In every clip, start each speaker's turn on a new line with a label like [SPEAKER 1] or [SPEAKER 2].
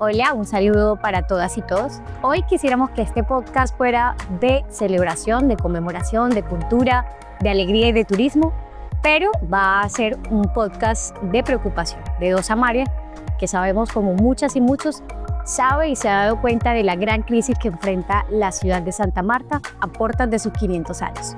[SPEAKER 1] Hola, un saludo para todas y todos. Hoy quisiéramos que este podcast fuera de celebración, de conmemoración, de cultura, de alegría y de turismo, pero va a ser un podcast de preocupación de dos Amarias que sabemos, como muchas y muchos, sabe y se ha dado cuenta de la gran crisis que enfrenta la ciudad de Santa Marta a puertas de sus 500 años.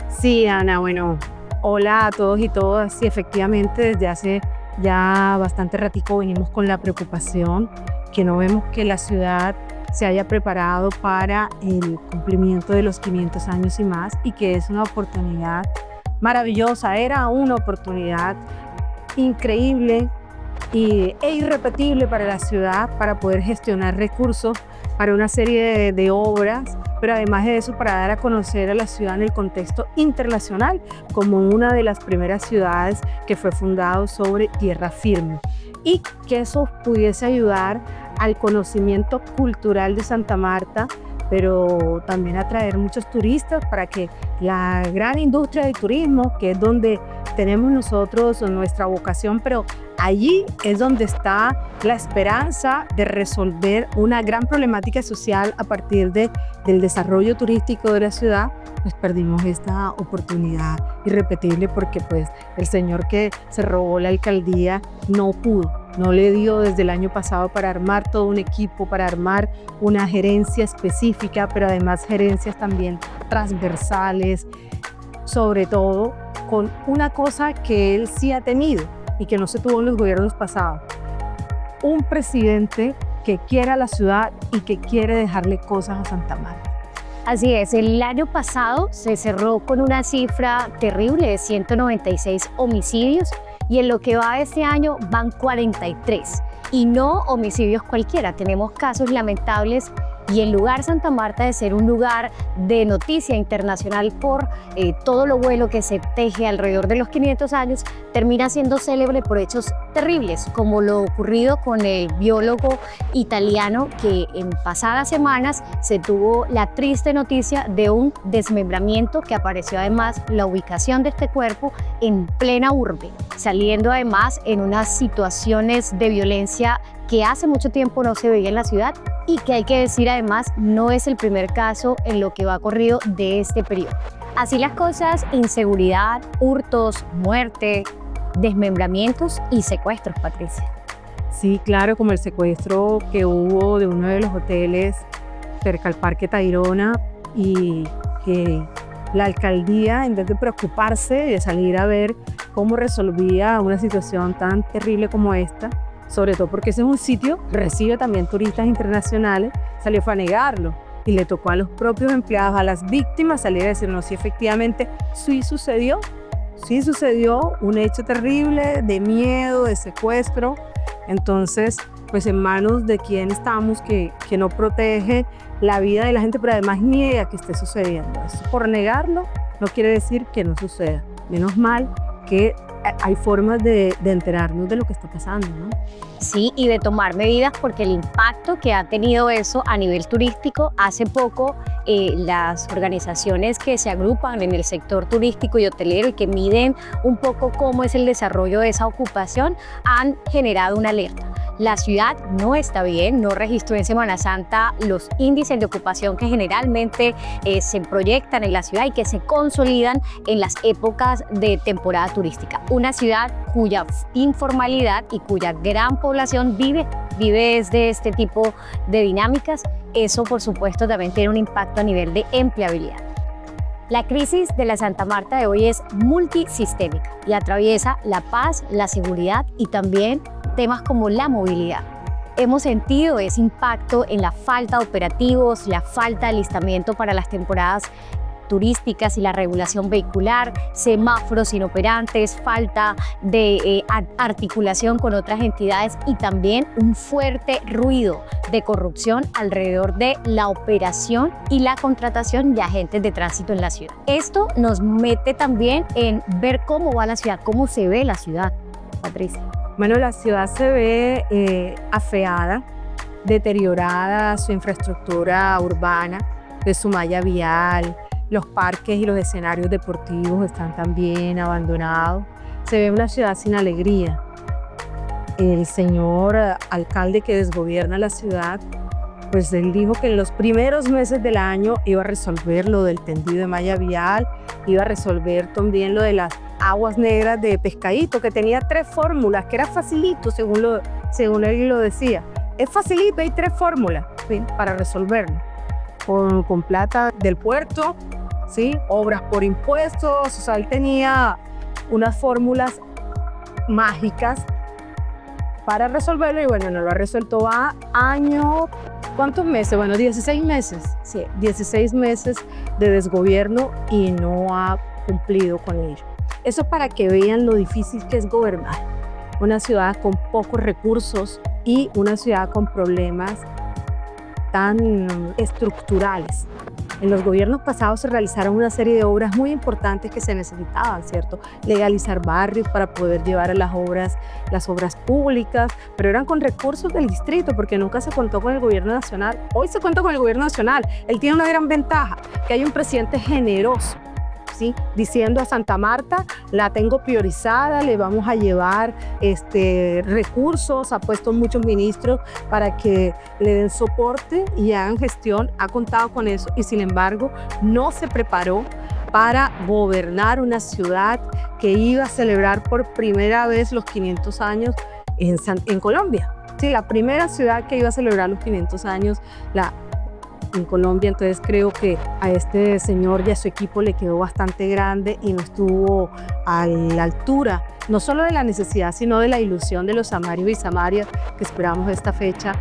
[SPEAKER 2] Sí, Ana, bueno, hola a todos y todas. Sí, efectivamente, desde hace ya bastante ratico venimos con la preocupación que no vemos que la ciudad se haya preparado para el cumplimiento de los 500 años y más, y que es una oportunidad maravillosa, era una oportunidad increíble e irrepetible para la ciudad para poder gestionar recursos para una serie de obras, pero además de eso para dar a conocer a la ciudad en el contexto internacional como una de las primeras ciudades que fue fundado sobre tierra firme, y que eso pudiese ayudar al conocimiento cultural de Santa Marta, pero también atraer muchos turistas para que la gran industria del turismo, que es donde tenemos nosotros nuestra vocación, pero allí es donde está la esperanza de resolver una gran problemática social a partir del desarrollo turístico de la ciudad, pues perdimos esta oportunidad irrepetible porque pues el señor que se robó la alcaldía no pudo. No le dio desde el año pasado para armar todo un equipo, para armar una gerencia específica, pero además gerencias también transversales, sobre todo con una cosa que él sí ha tenido y que no se tuvo en los gobiernos pasados: un presidente que quiera la ciudad y que quiere dejarle cosas a Santa Marta.
[SPEAKER 1] Así es, el año pasado se cerró con una cifra terrible de 196 homicidios y en lo que va de este año van 43. Y no homicidios cualquiera, tenemos casos lamentables. Y en lugar Santa Marta de ser un lugar de noticia internacional por todo lo bueno que se teje alrededor de los 500 años, termina siendo célebre por hechos terribles, como lo ocurrido con el biólogo italiano que en pasadas semanas se tuvo la triste noticia de un desmembramiento, que apareció además la ubicación de este cuerpo en plena urbe, saliendo además en unas situaciones de violencia que hace mucho tiempo no se veía en la ciudad y que, hay que decir además, no es el primer caso en lo que va corrido de este periodo. Así las cosas: inseguridad, hurtos, muerte, desmembramientos y secuestros, Patricia.
[SPEAKER 2] Sí, claro, como el secuestro que hubo de uno de los hoteles cerca al Parque Tayrona, y que la alcaldía, en vez de preocuparse de salir a ver cómo resolvía una situación tan terrible como esta, sobre todo porque ese es un sitio que recibe también turistas internacionales, salió a negarlo y le tocó a los propios empleados, a las víctimas, salir a decir: no, sí, efectivamente, sí sucedió un hecho terrible de miedo, de secuestro. Entonces, pues en manos de quien estamos, que no protege la vida de la gente, pero además niega que esté sucediendo. Eso, por negarlo, no quiere decir que no suceda. Menos mal que hay formas de enterarnos de lo que está pasando, ¿no?
[SPEAKER 1] Sí, y de tomar medidas, porque el impacto que ha tenido eso a nivel turístico, hace poco las organizaciones que se agrupan en el sector turístico y hotelero y que miden un poco cómo es el desarrollo de esa ocupación, han generado una alerta. La ciudad no está bien, no registró en Semana Santa los índices de ocupación que generalmente se proyectan en la ciudad y que se consolidan en las épocas de temporada turística. Una ciudad cuya informalidad y cuya gran población vive desde este tipo de dinámicas. Eso, por supuesto, también tiene un impacto a nivel de empleabilidad. La crisis de la Santa Marta de hoy es multisistémica y atraviesa la paz, la seguridad y también temas como la movilidad. Hemos sentido ese impacto en la falta de operativos, la falta de alistamiento para las temporadas turísticas y la regulación vehicular, semáforos inoperantes, falta de articulación con otras entidades y también un fuerte ruido de corrupción alrededor de la operación y la contratación de agentes de tránsito en la ciudad. Esto nos mete también en ver cómo va la ciudad, cómo se ve la ciudad, Patricia.
[SPEAKER 2] Bueno, la ciudad se ve afeada, deteriorada, su infraestructura urbana, de su malla vial, los parques y los escenarios deportivos están también abandonados. Se ve una ciudad sin alegría. el señor alcalde que desgobierna la ciudad, pues él dijo que en los primeros meses del año iba a resolver lo del tendido de malla vial, iba a resolver también lo de las aguas negras de Pescadito, que tenía 3 fórmulas, que era facilito, según él lo decía. Es facilito, hay 3 fórmulas, ¿sí?, para resolverlo. Con plata del puerto, ¿sí?, obras por impuestos, o sea, él tenía unas fórmulas mágicas para resolverlo y bueno, no lo ha resuelto a año. ¿Cuántos meses? Bueno, 16 meses. Sí, 16 meses de desgobierno y no ha cumplido con ello. Eso para que vean lo difícil que es gobernar una ciudad con pocos recursos y una ciudad con problemas tan estructurales. En los gobiernos pasados se realizaron una serie de obras muy importantes que se necesitaban, ¿cierto? Legalizar barrios para poder llevar a las obras públicas, pero eran con recursos del distrito porque nunca se contó con el gobierno nacional. Hoy se cuenta con el gobierno nacional. Él tiene una gran ventaja, que hay un presidente generoso, ¿sí?, diciendo a Santa Marta, la tengo priorizada, le vamos a llevar recursos, ha puesto muchos ministros para que le den soporte y hagan gestión, ha contado con eso y sin embargo no se preparó para gobernar una ciudad que iba a celebrar por primera vez los 500 años en Colombia. Sí, la primera ciudad que iba a celebrar los 500 años en Colombia, entonces creo que a este señor y a su equipo le quedó bastante grande y no estuvo a la altura, no solo de la necesidad, sino de la ilusión de los samarios y samarias que esperamos esta fecha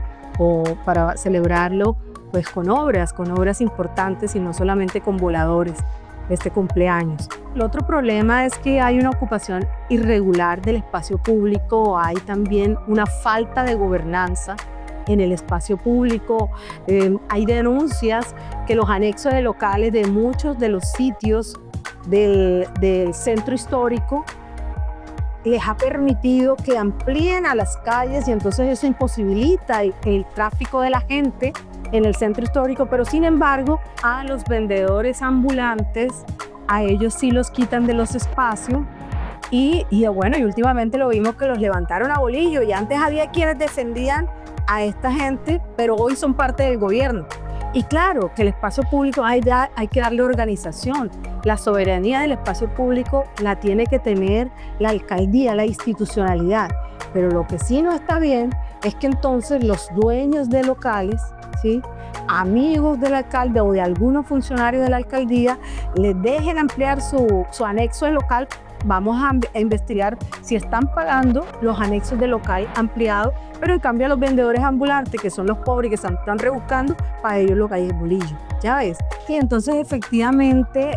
[SPEAKER 2] para celebrarlo pues con obras importantes y no solamente con voladores este cumpleaños. El otro problema es que hay una ocupación irregular del espacio público, hay también una falta de gobernanza en el espacio público. Hay denuncias que los anexos de locales de muchos de los sitios del centro histórico les ha permitido que amplíen a las calles y entonces eso imposibilita el tráfico de la gente en el centro histórico, pero sin embargo a los vendedores ambulantes, a ellos sí los quitan de los espacios. Y últimamente lo vimos que los levantaron a bolillo y antes había quienes defendían a esta gente, pero hoy son parte del gobierno. Y claro, que el espacio público hay que darle organización. La soberanía del espacio público la tiene que tener la alcaldía, la institucionalidad. Pero lo que sí no está bien es que entonces los dueños de locales, ¿sí?, amigos del alcalde o de algunos funcionarios de la alcaldía, les dejen ampliar su anexo de local. Vamos a investigar si están pagando los anexos de local ampliados, pero en cambio a los vendedores ambulantes, que son los pobres que están rebuscando, para ellos lo que hay es bolillo, ¿ya ves? Y entonces efectivamente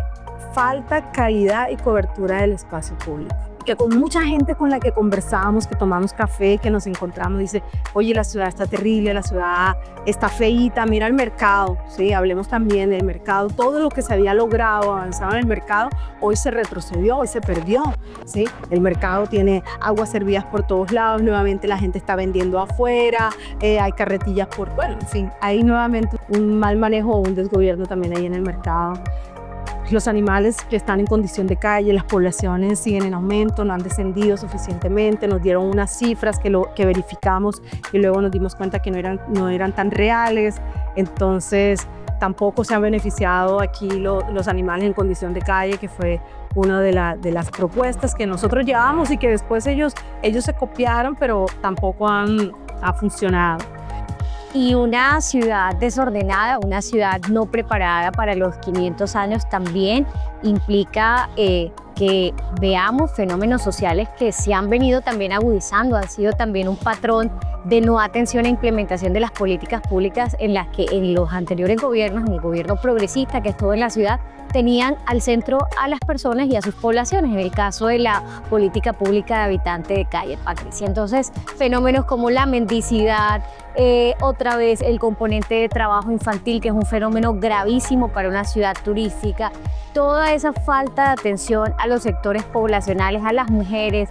[SPEAKER 2] falta calidad y cobertura del espacio público. Que con mucha gente con la que conversamos, que tomamos café, que nos encontramos, dice, oye, la ciudad está terrible, la ciudad está feíta, mira el mercado, ¿sí? Hablemos también del mercado, todo lo que se había logrado, avanzado en el mercado, hoy se retrocedió, hoy se perdió, ¿sí? El mercado tiene aguas servidas por todos lados, nuevamente la gente está vendiendo afuera, hay carretillas en fin, hay nuevamente un mal manejo o un desgobierno también ahí en el mercado. Los animales que están en condición de calle, las poblaciones siguen en aumento, no han descendido suficientemente, nos dieron unas cifras que verificamos y luego nos dimos cuenta que no eran tan reales, entonces tampoco se han beneficiado aquí los animales en condición de calle, que fue una de las propuestas que nosotros llevamos y que después ellos se copiaron, pero tampoco ha funcionado.
[SPEAKER 1] Y una ciudad desordenada, una ciudad no preparada para los 500 años también implica que veamos fenómenos sociales que se han venido también agudizando, han sido también un patrón de no atención e implementación de las políticas públicas en las que en los anteriores gobiernos, en el gobierno progresista que estuvo en la ciudad, tenían al centro a las personas y a sus poblaciones, en el caso de la política pública de habitante de calle, Patricia. Entonces, fenómenos como la mendicidad, otra vez el componente de trabajo infantil, que es un fenómeno gravísimo para una ciudad turística, toda esa falta de atención a los sectores poblacionales, a las mujeres,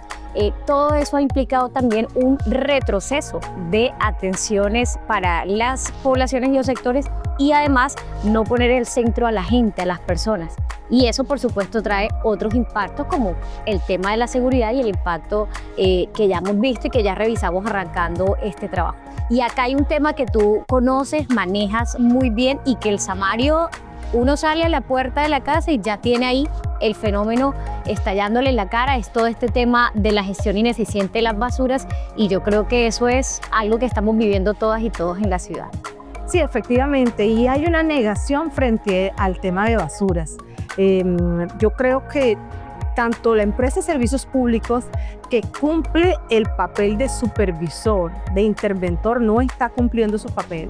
[SPEAKER 1] todo eso ha implicado también un retroceso de atenciones para las poblaciones y los sectores y además no poner el centro a la gente, a las personas. Y eso, por supuesto, trae otros impactos como el tema de la seguridad y el impacto que ya hemos visto y que ya revisamos arrancando este trabajo. Y acá hay un tema que tú conoces, manejas muy bien y que el Samario, uno sale a la puerta de la casa y ya tiene ahí el fenómeno estallándole en la cara, es todo este tema de la gestión ineficiente de las basuras, y yo creo que eso es algo que estamos viviendo todas y todos en la ciudad.
[SPEAKER 2] Sí, efectivamente, y hay una negación frente al tema de basuras. Yo creo que tanto la empresa de servicios públicos, que cumple el papel de supervisor, de interventor, no está cumpliendo su papel,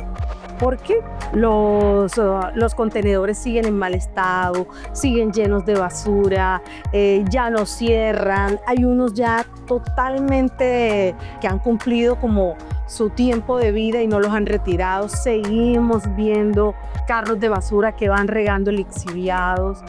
[SPEAKER 2] porque los contenedores siguen en mal estado, siguen llenos de basura, ya no cierran, hay unos ya totalmente que han cumplido como su tiempo de vida y no los han retirado. Seguimos viendo carros de basura que van regando lixiviados.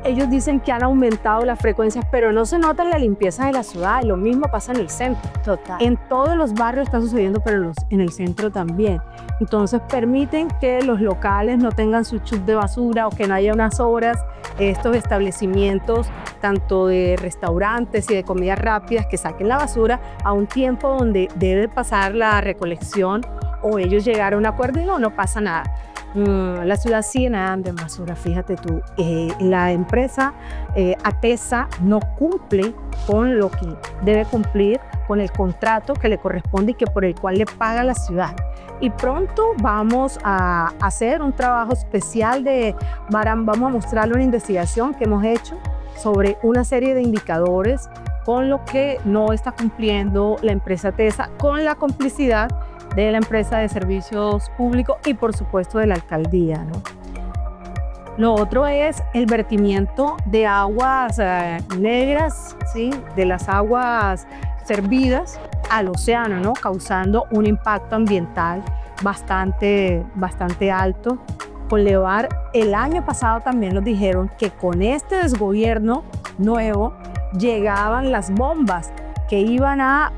[SPEAKER 2] Ellos dicen que han aumentado las frecuencias, pero no se nota en la limpieza de la ciudad, y lo mismo pasa en el centro.
[SPEAKER 1] Total.
[SPEAKER 2] En todos los barrios está sucediendo, pero en el centro también. Entonces permiten que los locales no tengan su chute de basura o que no haya unas horas, estos establecimientos, tanto de restaurantes y de comidas rápidas, que saquen la basura a un tiempo donde debe pasar la recolección, o ellos llegar a un acuerdo y no pasa nada. La ciudad sigue nadando en basura, fíjate tú. La empresa ATESA no cumple con lo que debe cumplir, con el contrato que le corresponde y que por el cual le paga la ciudad. Y pronto vamos a hacer un trabajo especial vamos a mostrarle una investigación que hemos hecho sobre una serie de indicadores con lo que no está cumpliendo la empresa ATESA, con la complicidad de la empresa de servicios públicos y por supuesto de la alcaldía, ¿no? Lo otro es el vertimiento de aguas negras, ¿sí? De las aguas servidas al océano, ¿no? Causando un impacto ambiental bastante alto. Conlevar, el año pasado también nos dijeron que con este desgobierno nuevo llegaban las bombas que iban a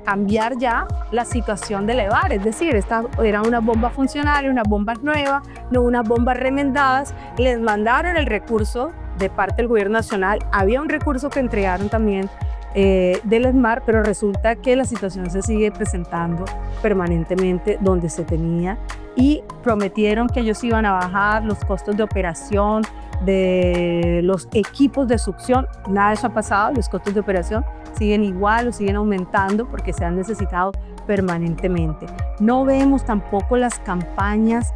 [SPEAKER 2] cambiar ya la situación del Levar, es decir, estas eran unas bombas funcionales, unas bombas nuevas, no unas bombas remendadas. Les mandaron el recurso de parte del gobierno nacional, había un recurso que entregaron también del ESMAR, pero resulta que la situación se sigue presentando permanentemente donde se tenía, y prometieron que ellos iban a bajar los costos de operación de los equipos de succión. Nada de eso ha pasado, los costos de operación siguen igual o siguen aumentando porque se han necesitado permanentemente. No vemos tampoco las campañas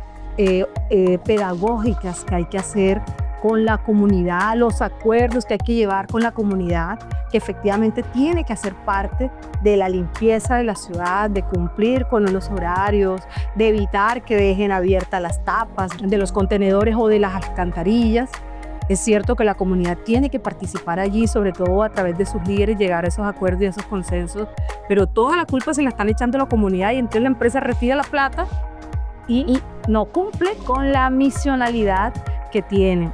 [SPEAKER 2] pedagógicas que hay que hacer con la comunidad, los acuerdos que hay que llevar con la comunidad, que efectivamente tiene que hacer parte de la limpieza de la ciudad, de cumplir con unos horarios, de evitar que dejen abiertas las tapas de los contenedores o de las alcantarillas. Es cierto que la comunidad tiene que participar allí, sobre todo a través de sus líderes, llegar a esos acuerdos y a esos consensos, pero toda la culpa se la están echando a la comunidad, y entonces la empresa retira la plata y no cumple con la misionalidad que tiene.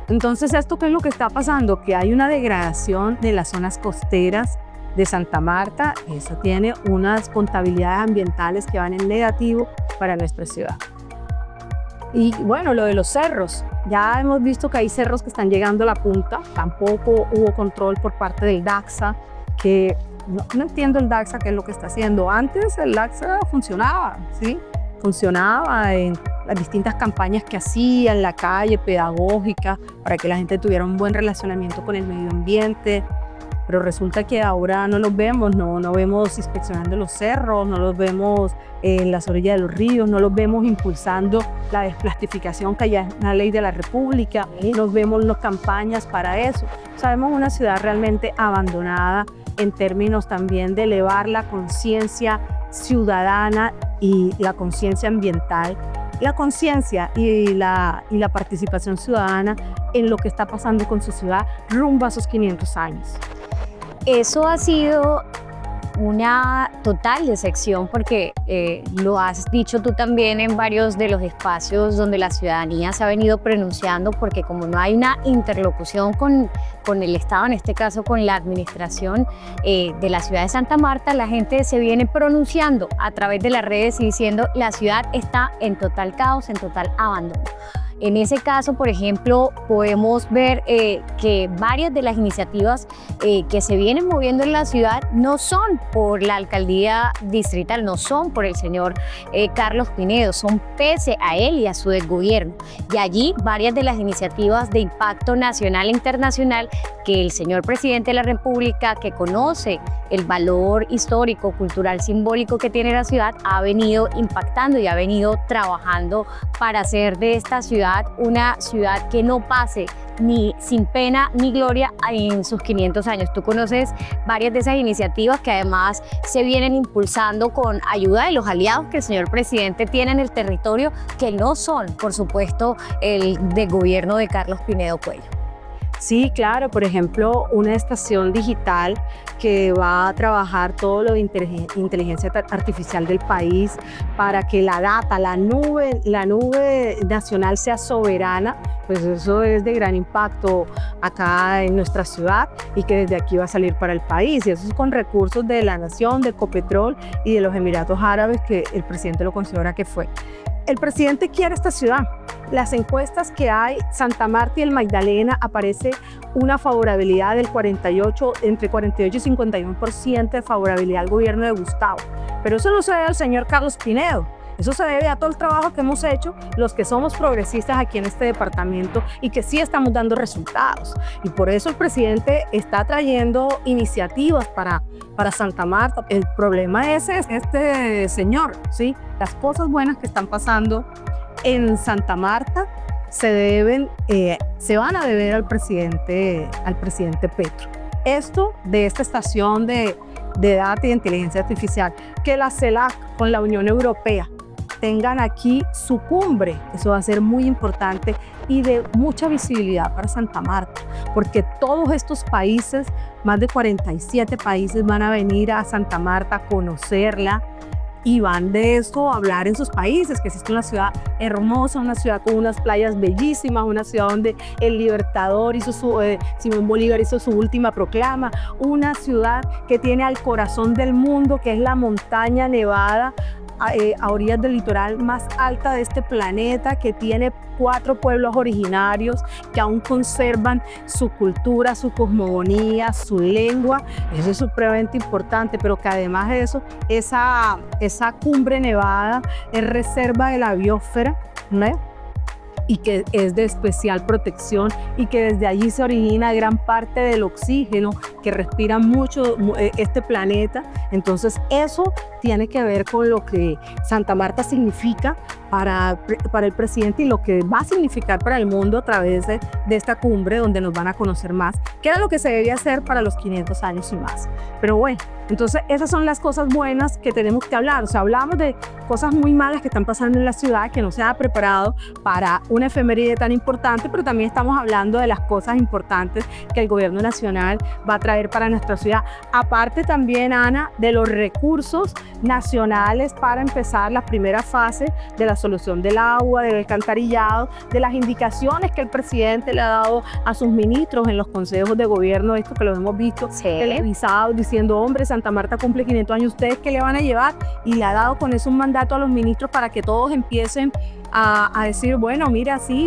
[SPEAKER 2] Entonces, ¿esto qué es lo que está pasando? Que hay una degradación de las zonas costeras de Santa Marta. Eso tiene unas contabilidades ambientales que van en negativo para nuestra ciudad. Y bueno, lo de los cerros. Ya hemos visto que hay cerros que están llegando a la punta. Tampoco hubo control por parte del DACSA, que no entiendo el DACSA qué es lo que está haciendo. Antes el DACSA funcionaba, ¿sí? Funcionaba en las distintas campañas que hacía en la calle, pedagógica, para que la gente tuviera un buen relacionamiento con el medio ambiente. Pero resulta que ahora no los vemos, no vemos inspeccionando los cerros, no los vemos en las orillas de los ríos, no los vemos impulsando la desplastificación, que ya es una ley de la República, nos vemos las campañas para eso. Sabemos una ciudad realmente abandonada en términos también de elevar la conciencia ciudadana y la conciencia ambiental, la conciencia y la participación ciudadana en lo que está pasando con su ciudad rumbo a esos 500 años.
[SPEAKER 1] Eso ha sido una total decepción porque lo has dicho tú también en varios de los espacios donde la ciudadanía se ha venido pronunciando, porque como no hay una interlocución con el Estado, en este caso con la administración de la ciudad de Santa Marta, la gente se viene pronunciando a través de las redes y diciendo la ciudad está en total caos, en total abandono. En ese caso, por ejemplo, podemos ver que varias de las iniciativas que se vienen moviendo en la ciudad no son por la alcaldía distrital, no son por el señor Carlos Pinedo, son pese a él y a su desgobierno. Y allí varias de las iniciativas de impacto nacional e internacional que el señor presidente de la República, que conoce el valor histórico, cultural, simbólico que tiene la ciudad, ha venido impactando y ha venido trabajando para hacer de esta ciudad una ciudad que no pase ni sin pena ni gloria en sus 500 años. Tú conoces varias de esas iniciativas que además se vienen impulsando con ayuda de los aliados que el señor presidente tiene en el territorio, que no son, por supuesto, el del gobierno de Carlos Pinedo Cuello.
[SPEAKER 2] Sí, claro, por ejemplo, una estación digital que va a trabajar todo lo de inteligencia artificial del país para que la data, la nube nacional sea soberana, pues eso es de gran impacto acá en nuestra ciudad y que desde aquí va a salir para el país. Y eso es con recursos de la nación, de Ecopetrol y de los Emiratos Árabes, que el presidente lo considera que fue. El presidente quiere esta ciudad. Las encuestas que hay, Santa Marta y el Magdalena, aparece una favorabilidad del entre 48 y 51% de favorabilidad al gobierno de Gustavo. Pero eso no se debe al señor Carlos Pinedo. Eso se debe a todo el trabajo que hemos hecho los que somos progresistas aquí en este departamento y que sí estamos dando resultados. Y por eso el presidente está trayendo iniciativas para Santa Marta. El problema es este señor, ¿sí? Las cosas buenas que están pasando en Santa Marta se van a deber al presidente Petro. Esto de esta estación de data y de inteligencia artificial, que la CELAC con la Unión Europea tengan aquí su cumbre, eso va a ser muy importante y de mucha visibilidad para Santa Marta, porque todos estos países, más de 47 países, van a venir a Santa Marta a conocerla y van de esto a hablar en sus países, que existe una ciudad hermosa, una ciudad con unas playas bellísimas, una ciudad donde el Libertador Simón Bolívar hizo su última proclama, una ciudad que tiene al corazón del mundo, que es la montaña nevada a orillas del litoral más alta de este planeta, que tiene 4 pueblos originarios que aún conservan su cultura, su cosmogonía, su lengua. Eso es supremamente importante, pero que además de eso, esa cumbre nevada es reserva de la biosfera, ¿no? Y que es de especial protección y que desde allí se origina gran parte del oxígeno que respira mucho este planeta. Entonces eso tiene que ver con lo que Santa Marta significa para el presidente y lo que va a significar para el mundo a través de esta cumbre, donde nos van a conocer más, que era lo que se debía hacer para los 500 años y más. Pero bueno, entonces esas son las cosas buenas que tenemos que hablar. O sea, hablamos de cosas muy malas que están pasando en la ciudad, que no se ha preparado para una efeméride tan importante, pero también estamos hablando de las cosas importantes que el gobierno nacional va a traer para nuestra ciudad. Aparte también, Ana, de los recursos nacionales para empezar la primera fase de la solución del agua, del alcantarillado, de las indicaciones que el presidente le ha dado a sus ministros en los consejos de gobierno, esto que lo hemos visto televisados, diciendo, hombre, Santa Marta cumple 500 años, ¿ustedes qué le van a llevar? Y le ha dado con eso un mandato a los ministros para que todos empiecen a decir, bueno, mira, sí,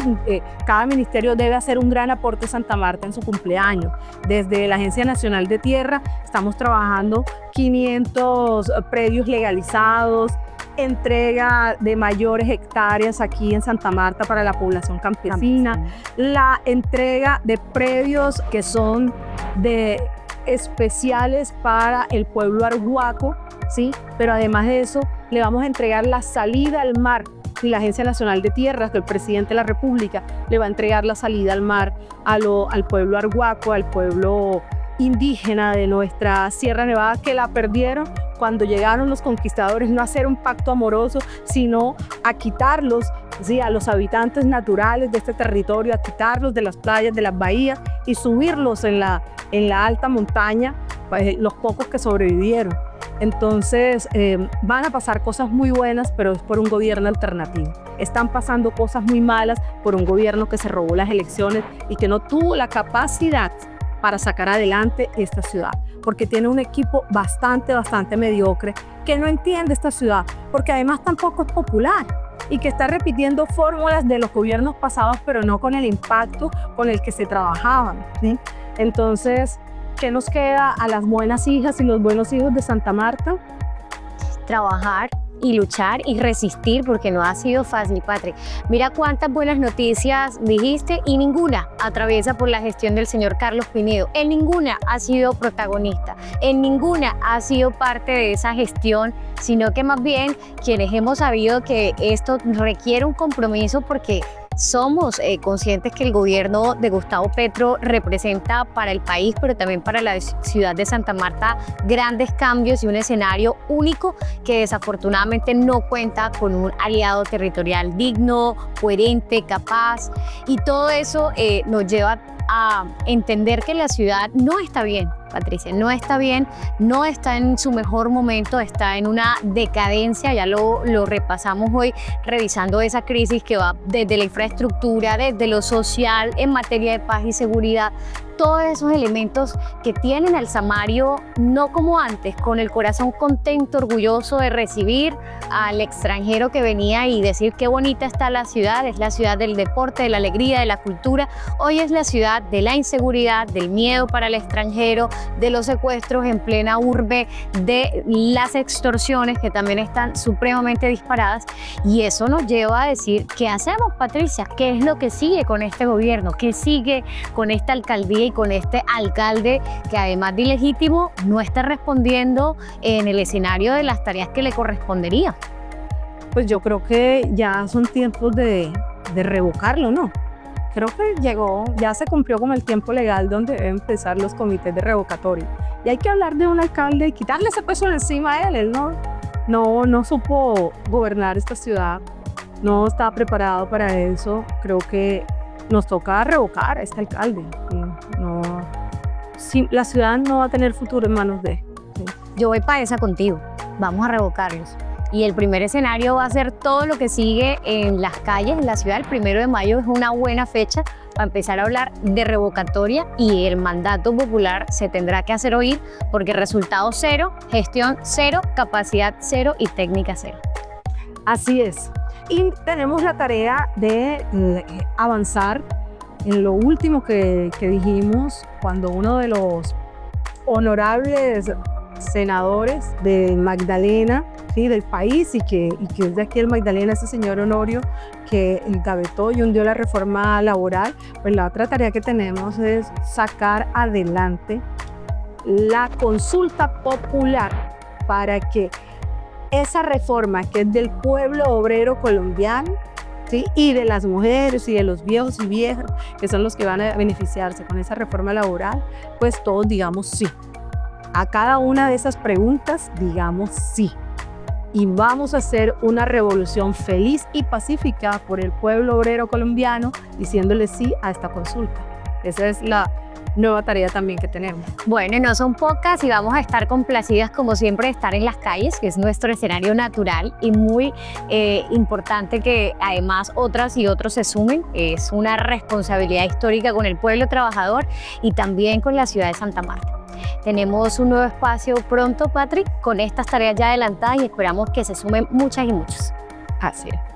[SPEAKER 2] cada ministerio debe hacer un gran aporte a Santa Marta en su cumpleaños. Desde la Agencia Nacional de Tierra estamos trabajando 500 predios legalizados, entrega de mayores hectáreas aquí en Santa Marta para la población campesina, la entrega de predios que son especiales para el pueblo arhuaco, ¿sí? Pero además de eso, le vamos a entregar la salida al mar. Y la Agencia Nacional de Tierras, que el presidente de la República le va a entregar la salida al mar al pueblo arhuaco, al pueblo indígena de nuestra Sierra Nevada, que la perdieron cuando llegaron los conquistadores, no a hacer un pacto amoroso, sino a quitarlos, ¿sí?, a los habitantes naturales de este territorio, a quitarlos de las playas, de las bahías y subirlos en la alta montaña, pues, los pocos que sobrevivieron. Entonces van a pasar cosas muy buenas, pero es por un gobierno alternativo. Están pasando cosas muy malas por un gobierno que se robó las elecciones y que no tuvo la capacidad para sacar adelante esta ciudad, porque tiene un equipo bastante mediocre que no entiende esta ciudad, porque además tampoco es popular. y que está repitiendo fórmulas de los gobiernos pasados, pero no con el impacto con el que se trabajaban, ¿sí? Entonces, ¿qué nos queda a las buenas hijas y los buenos hijos de Santa Marta?
[SPEAKER 1] Trabajar y luchar y resistir, porque no ha sido fácil, Patri. Mira cuántas buenas noticias dijiste y ninguna atraviesa por la gestión del señor Carlos Pinedo. En ninguna ha sido protagonista, en ninguna ha sido parte de esa gestión, sino que más bien quienes hemos sabido que esto requiere un compromiso, porque somos conscientes que el gobierno de Gustavo Petro representa para el país, pero también para la ciudad de Santa Marta, grandes cambios y un escenario único que desafortunadamente no cuenta con un aliado territorial digno, coherente, capaz, y todo eso nos lleva a entender que la ciudad no está bien, Patricia, no está bien, no está en su mejor momento, está en una decadencia, ya lo repasamos hoy revisando esa crisis que va desde la infraestructura, desde lo social, en materia de paz y seguridad, todos esos elementos que tienen al Samario no como antes, con el corazón contento, orgulloso de recibir al extranjero que venía y decir qué bonita está la ciudad, es la ciudad del deporte, de la alegría, de la cultura. Hoy es la ciudad de la inseguridad, del miedo para el extranjero, de los secuestros en plena urbe, de las extorsiones que también están supremamente disparadas, y eso nos lleva a decir, ¿qué hacemos, Patricia? ¿Qué es lo que sigue con este gobierno? ¿Qué sigue con esta alcaldía y con este alcalde que, además de ilegítimo, no está respondiendo en el escenario de las tareas que le correspondería?
[SPEAKER 2] Pues yo creo que ya son tiempos de revocarlo, ¿no? Creo que ya se cumplió como el tiempo legal donde deben empezar los comités de revocatorio. Y hay que hablar de un alcalde y quitarle ese peso de encima a él. Él no supo gobernar esta ciudad, no estaba preparado para eso. Creo que nos toca revocar a este alcalde. La ciudad no va a tener futuro en manos de él. Sí.
[SPEAKER 1] Yo voy para esa contigo, vamos a revocarlos. Y el primer escenario va a ser todo lo que sigue en las calles en la ciudad. El 1 de mayo es una buena fecha para empezar a hablar de revocatoria, y el mandato popular se tendrá que hacer oír, porque resultado cero, gestión cero, capacidad cero y técnica cero.
[SPEAKER 2] Así es. Y tenemos la tarea de avanzar en lo último que dijimos cuando uno de los honorables senadores de Magdalena, ¿sí?, del país, y que es de aquí el Magdalena, ese señor Honorio, que engavetó y hundió la reforma laboral. Pues la otra tarea que tenemos es sacar adelante la consulta popular para que esa reforma, que es del pueblo obrero colombiano, ¿sí?, y de las mujeres y de los viejos y viejas, que son los que van a beneficiarse con esa reforma laboral, pues todos digamos sí. A cada una de esas preguntas digamos sí. Y vamos a hacer una revolución feliz y pacífica por el pueblo obrero colombiano, diciéndole sí a esta consulta. Esa es la nueva tarea también que tenemos.
[SPEAKER 1] Bueno, no son pocas, y vamos a estar complacidas como siempre de estar en las calles, que es nuestro escenario natural, y muy importante que además otras y otros se sumen. Es una responsabilidad histórica con el pueblo trabajador y también con la ciudad de Santa Marta. Tenemos un nuevo espacio pronto, Patrick, con estas tareas ya adelantadas, y esperamos que se sumen muchas y muchos.
[SPEAKER 2] Así es.